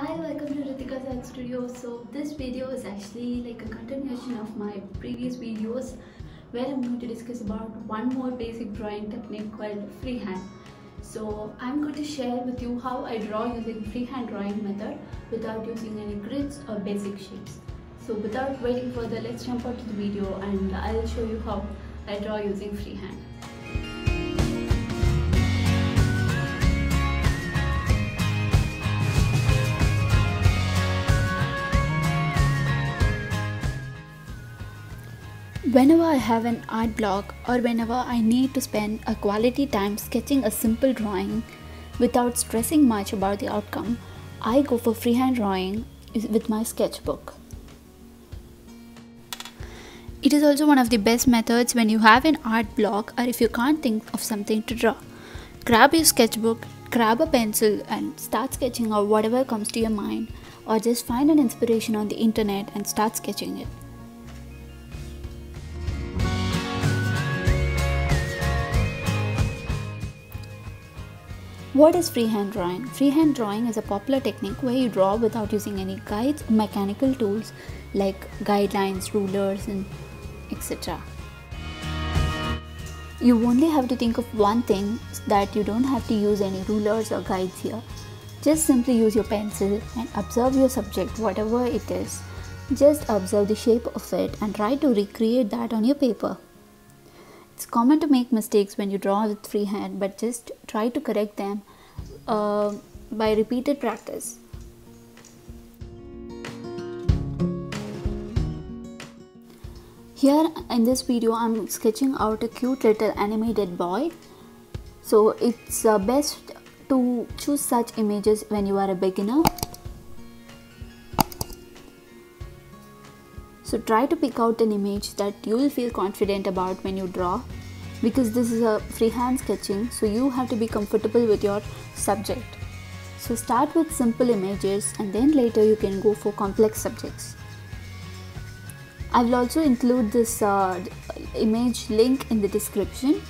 Hi, welcome to Ritika's Art Studio. So this video is actually like a continuation of my previous videos where I'm going to discuss about one more basic drawing technique called freehand. So I'm going to share with you how I draw using freehand drawing method without using any grids or basic shapes. So without waiting further, let's jump out to the video and I'll show you how I draw using freehand. Whenever I have an art block or whenever I need to spend a quality time sketching a simple drawing without stressing much about the outcome, I go for freehand drawing with my sketchbook. It is also one of the best methods when you have an art block or if you can't think of something to draw. Grab your sketchbook, grab a pencil and start sketching out whatever comes to your mind, or just find an inspiration on the internet and start sketching it. What is freehand drawing? Freehand drawing is a popular technique where you draw without using any guides or mechanical tools like guidelines, rulers, and etc. You only have to think of one thing, that you don't have to use any rulers or guides here. Just simply use your pencil and observe your subject, whatever it is. Just observe the shape of it and try to recreate that on your paper. It's common to make mistakes when you draw with freehand, but just try to correct them by repeated practice. Here in this video, I'm sketching out a cute little animated boy. So it's best to choose such images when you are a beginner. So try to pick out an image that you will feel confident about when you draw, because this is a freehand sketching, so you have to be comfortable with your subject. So start with simple images and then later you can go for complex subjects. I will also include this image link in the description.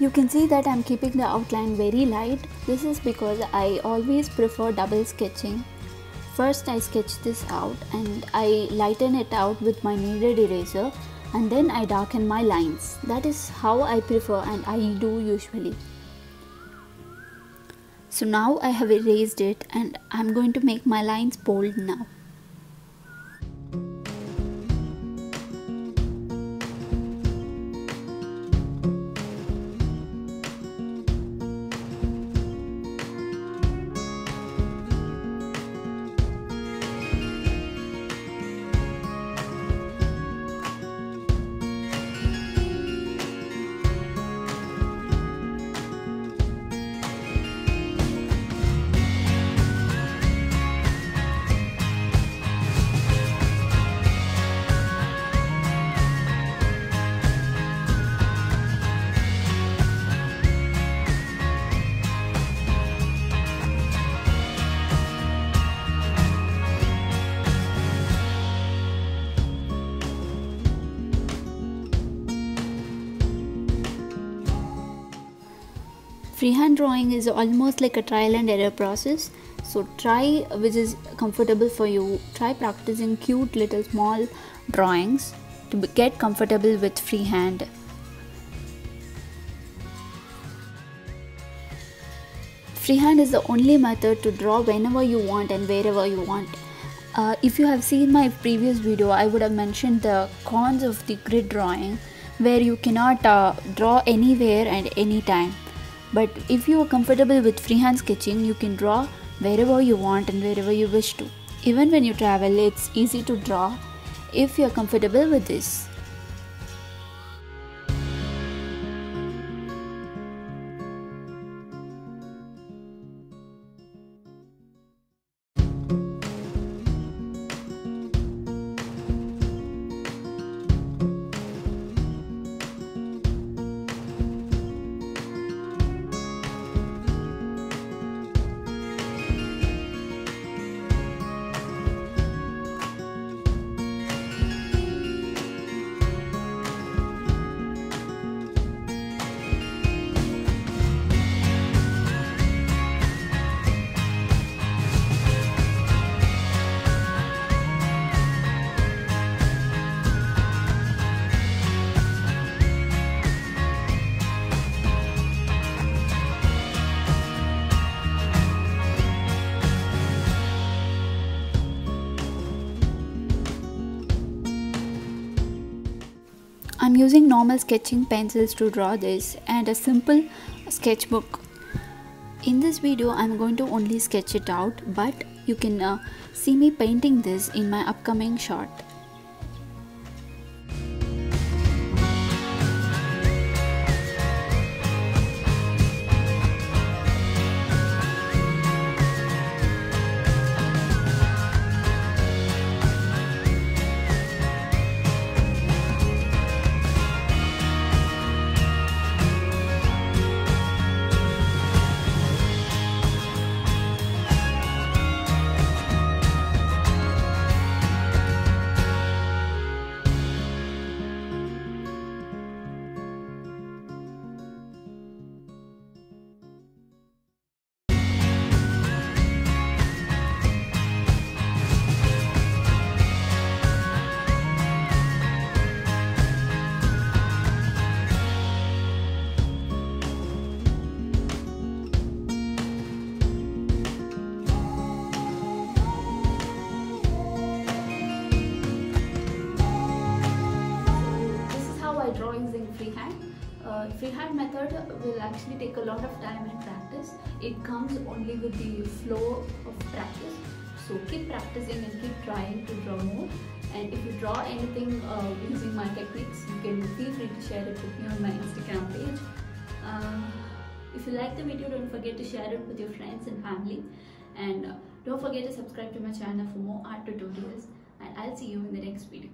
You can see that I'm keeping the outline very light. This is because I always prefer double sketching. First I sketch this out and I lighten it out with my kneaded eraser, and then I darken my lines. That is how I prefer and I do usually. So now I have erased it and I'm going to make my lines bold now. Freehand drawing is almost like a trial and error process. So try which is comfortable for you. Try practicing cute little small drawings to get comfortable with freehand. Freehand is the only method to draw whenever you want and wherever you want. If you have seen my previous video, I would have mentioned the cons of the grid drawing, where you cannot draw anywhere and anytime. But if you are comfortable with freehand sketching, you can draw wherever you want and wherever you wish to. Even when you travel, it's easy to draw if you are comfortable with this. using normal sketching pencils to draw this and a simple sketchbook. In this video I'm going to only sketch it out, but you can see me painting this in my upcoming short. Draw using freehand. Freehand method will actually take a lot of time and practice. It comes only with the flow of practice. So keep practicing and keep trying to draw more. And if you draw anything using my techniques, you can feel free to share it with me on my Instagram page. If you like the video, don't forget to share it with your friends and family. And don't forget to subscribe to my channel for more art tutorials. And I'll see you in the next video.